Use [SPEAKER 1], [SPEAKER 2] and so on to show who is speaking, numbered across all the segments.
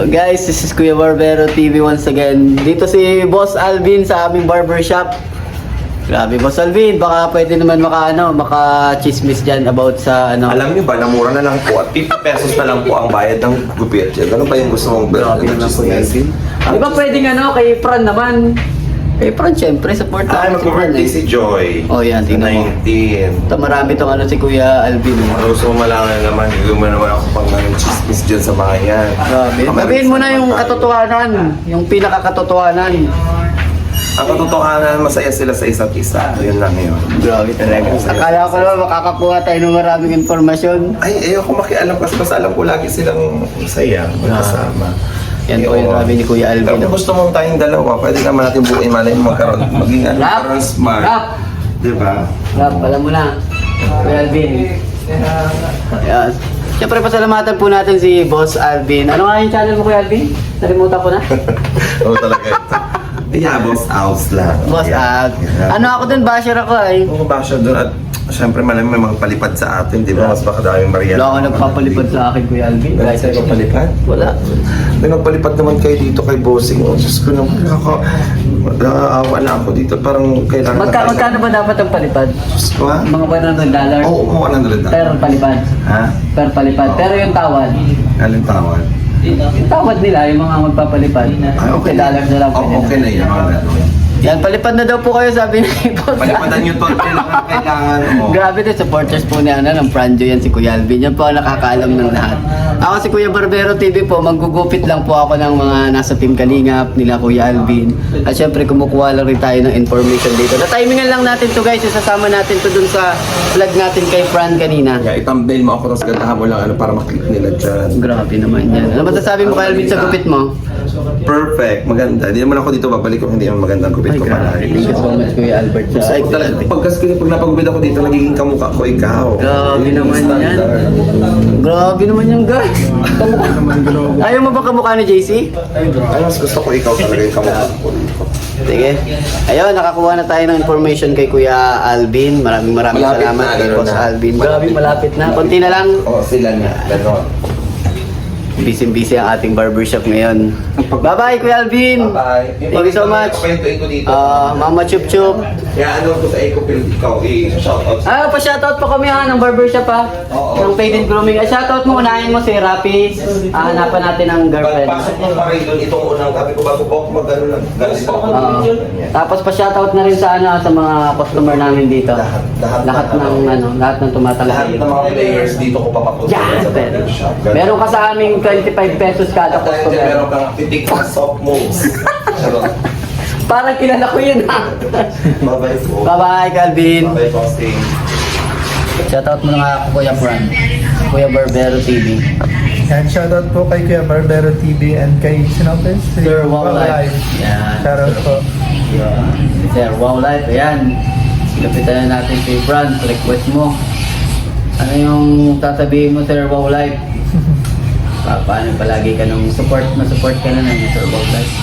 [SPEAKER 1] Guys, this is Kuya Barbero TV once again. Dito si Boss Alvin sa aming barbershop. Grabe, Boss Alvin, baka pwede naman maka-chismis dyan about sa ano.
[SPEAKER 2] Alam niyo ba, namura na lang po at 50 pesos na lang po ang bayad ng gupit dyan. Ano ba yung gusto mong
[SPEAKER 1] Grabe naman po yan. Di ba pwedeng kay Fran naman? Kay Fran, syempre, support
[SPEAKER 2] Ay,
[SPEAKER 1] natin si Fran
[SPEAKER 2] mag-birthday si Joy.
[SPEAKER 1] Oh, yan, tingnan mo.
[SPEAKER 2] 19.
[SPEAKER 1] Ito, marami itong si Kuya Alvin.
[SPEAKER 2] Gusto mo malangan naman, hindi mo naman ako pang chismis dyan sa bayan.
[SPEAKER 1] Grabe. Sabihin mo na yung katotohanan, yung pinakakatotohanan.
[SPEAKER 2] Ang katotohanan, masaya sila sa isa't isa. Yun lang yun.
[SPEAKER 1] Grabe talaga. Akala ko naman makakakuha tayo ng maraming informasyon.
[SPEAKER 2] Ay, ayoko makialam kasi basta alam ko lagi silang masaya, magkasama.
[SPEAKER 1] Yan po yung sabi ni Kuya Alvin.
[SPEAKER 2] Pero kung gusto mong tayong dalawa, pwede naman natin buuin malay mo maging smart.
[SPEAKER 1] Rap!
[SPEAKER 2] Diba?
[SPEAKER 1] Rap, alam mo na. Kuya Alvin. Ayan. Siyempre, pasalamatan po natin si Boss Alvin. Ano nga yung channel mo, Kuya Alvin? Nalimutan ko na.
[SPEAKER 2] Oo talaga ito. Yeah, Boss Alves lang.
[SPEAKER 1] Boss Alv. Ano ako dun, basher ako ay.
[SPEAKER 2] Oo ba siya doon at siyempre malamang may mga palipad sa atin, di ba? Mas baka daming Maria.
[SPEAKER 1] Wala ako nagpapalipad sa akin, Kuya Alvin.
[SPEAKER 2] Dahil sa nagpalipad?
[SPEAKER 1] Wala.
[SPEAKER 2] May nagpalipad naman kayo dito kay Bossing. Oh, Diyos ko naman nakaawa na ako dito. Parang kailangan
[SPEAKER 1] Magkano ba dapat ang palipad?
[SPEAKER 2] Diyos ko ha?
[SPEAKER 1] Mga $100?
[SPEAKER 2] Oo, 100
[SPEAKER 1] Per palipad.
[SPEAKER 2] Ha?
[SPEAKER 1] Per palipad. Pero yung tawad.
[SPEAKER 2] Anong tawad?
[SPEAKER 1] Yung tawad nila, yung mga magpapalipad.
[SPEAKER 2] Ay, okay.
[SPEAKER 1] $50 na lang.
[SPEAKER 2] Oh, okay na yan. Mga gano'n.
[SPEAKER 1] Yan, palipad na daw po kayo, sabi ni Boss.
[SPEAKER 2] Palipadan nyo to. Kailangan mo.
[SPEAKER 1] Grabe din, supporters po niya ng Franjo yan si Kuya Alvin. Yan po ang nakakaalam ng lahat. Ako si Kuya Barbero TV po, maggugupit lang po ako ng mga nasa Team Kalingap, nila Kuya Alvin. At syempre kumukuha lang rin tayo ng information dito. Na-timingan lang natin to guys, isasama natin to dun sa vlog natin kay Fran kanina.
[SPEAKER 2] Kaya i-thumbnail mo ako, tapos gantahan mo lang para maklik nila dyan.
[SPEAKER 1] Grabe naman yan. Ano masasabi mo Kuya Alvin sa gupit mo?
[SPEAKER 2] Perfect, maganda. Hindi naman ako dito babalik kung hindi naman maganda ang gupit ko pala.
[SPEAKER 1] Thank you so much Kuya Albert.
[SPEAKER 2] Ay, talaga, pag napagupit ako dito, nagiging kamukha ko ikaw.
[SPEAKER 1] Grabe
[SPEAKER 2] Yun yung
[SPEAKER 1] naman yan.
[SPEAKER 2] standard.
[SPEAKER 1] Grabe naman yan guys. Ayaw mo ba kamukha ni JC?
[SPEAKER 2] Ay, mas gusto ko ikaw talaga yung kamukha ko dito.
[SPEAKER 1] Sige. Ayun, nakakuha na tayo ng information kay Kuya Alvin. Maraming
[SPEAKER 2] Malapit
[SPEAKER 1] salamat
[SPEAKER 2] na,
[SPEAKER 1] kay
[SPEAKER 2] gano'n
[SPEAKER 1] Boss
[SPEAKER 2] na.
[SPEAKER 1] Alvin. Grabe, malapit na. Konti na lang.
[SPEAKER 2] Oo, sila na. Ganon.
[SPEAKER 1] Busy-busy ang ating barbershop ngayon. Bye-bye, Kuya Alvin.
[SPEAKER 2] Bye.
[SPEAKER 1] Thank you so much.
[SPEAKER 2] Pahintuin ko dito.
[SPEAKER 1] Mama Chup Chup.
[SPEAKER 2] Kaya ano ko sa Ecopil, ikaw, i-shoutout.
[SPEAKER 1] Pa-shoutout po kami ng barbershop
[SPEAKER 2] Oo.
[SPEAKER 1] ng Paid and Grooming. Shoutout mo, unahin mo si Rapi. Hanapan natin ng girlfriend.
[SPEAKER 2] Pagpasok mo pa rin doon, itong unang sabi ko bago po ako mag-ano lang. Galis pa ako.
[SPEAKER 1] Tapos pa-shoutout na rin sa sa mga customer namin dito. Lahat ng
[SPEAKER 2] Lahat
[SPEAKER 1] tumatala.
[SPEAKER 2] ng mga players dito ko papapunta
[SPEAKER 1] Yan!
[SPEAKER 2] sa barbershop.
[SPEAKER 1] Meron ka sa aming 25 pesos kada
[SPEAKER 2] At dahil dyan,
[SPEAKER 1] customer.
[SPEAKER 2] meron kang titik na soft moves. Charot.
[SPEAKER 1] Parang kilala ko yun ha.
[SPEAKER 2] Bye-bye po.
[SPEAKER 1] Bye-bye, Calvin.
[SPEAKER 2] Bye-bye, Posting.
[SPEAKER 1] Shoutout mo na nga ako, Kuya Fran. Kuya Barbero TV.
[SPEAKER 3] Yan, shoutout po kay Kuya Barbero TV and kay Sinopes.
[SPEAKER 1] Sir Wow Life. Yan.
[SPEAKER 3] Shoutout po.
[SPEAKER 1] Sir Wow Life. Ayan. Lapitan na natin si Fran. Request mo. Ano yung sasabihin mo, Sir Wow Life? Paano palagi ka nung support ka na ng Sir Wow Life?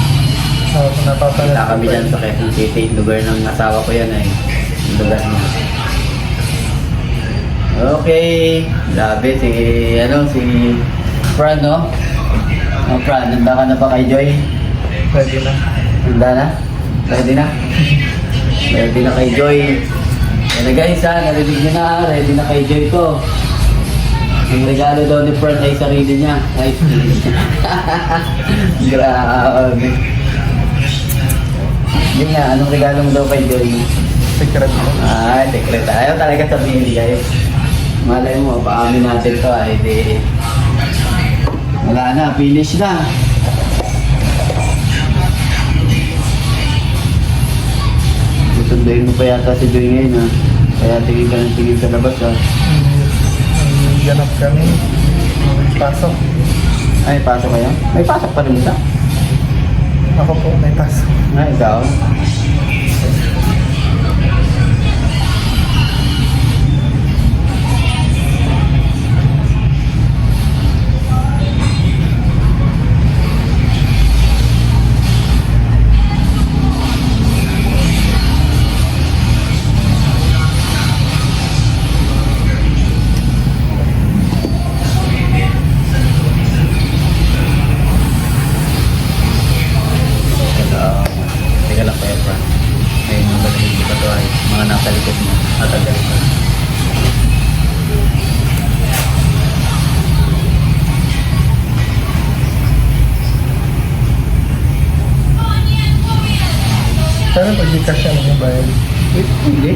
[SPEAKER 3] Napapanood
[SPEAKER 1] Kita kami
[SPEAKER 3] po.
[SPEAKER 1] dyan sa Quezon City. Lugar ng asawa ko yan ay. Lugar niya. Okay. Grabe si Fran, no? Fran, handa ka na ba kay Joy?
[SPEAKER 3] Pwede na.
[SPEAKER 1] Handa na? Ready na? Ready na kay Joy. Yan na guys ha, narinig nyo na. Ready na kay Joy ko. Yung regalo daw ni Fran ay sarili niya. Ay, grabe. Yun nga, anong regalo mo daw kay Joy?
[SPEAKER 3] Secret po.
[SPEAKER 1] Ay, secret. Ayaw talaga sabihin guys. Malay mo, paamin natin to ay di... Wala na, finish na. Susunduin mo pa yata si Joy ngayon ha. Kaya tingin ka labas ha.
[SPEAKER 3] Ganap kami. Pasok.
[SPEAKER 1] Ay, pasok kayo? May pasok pa rin isa.
[SPEAKER 3] Ako po, may pasok.
[SPEAKER 1] Ay, ikaw?
[SPEAKER 3] pag-cash ang bayad?
[SPEAKER 1] Hindi.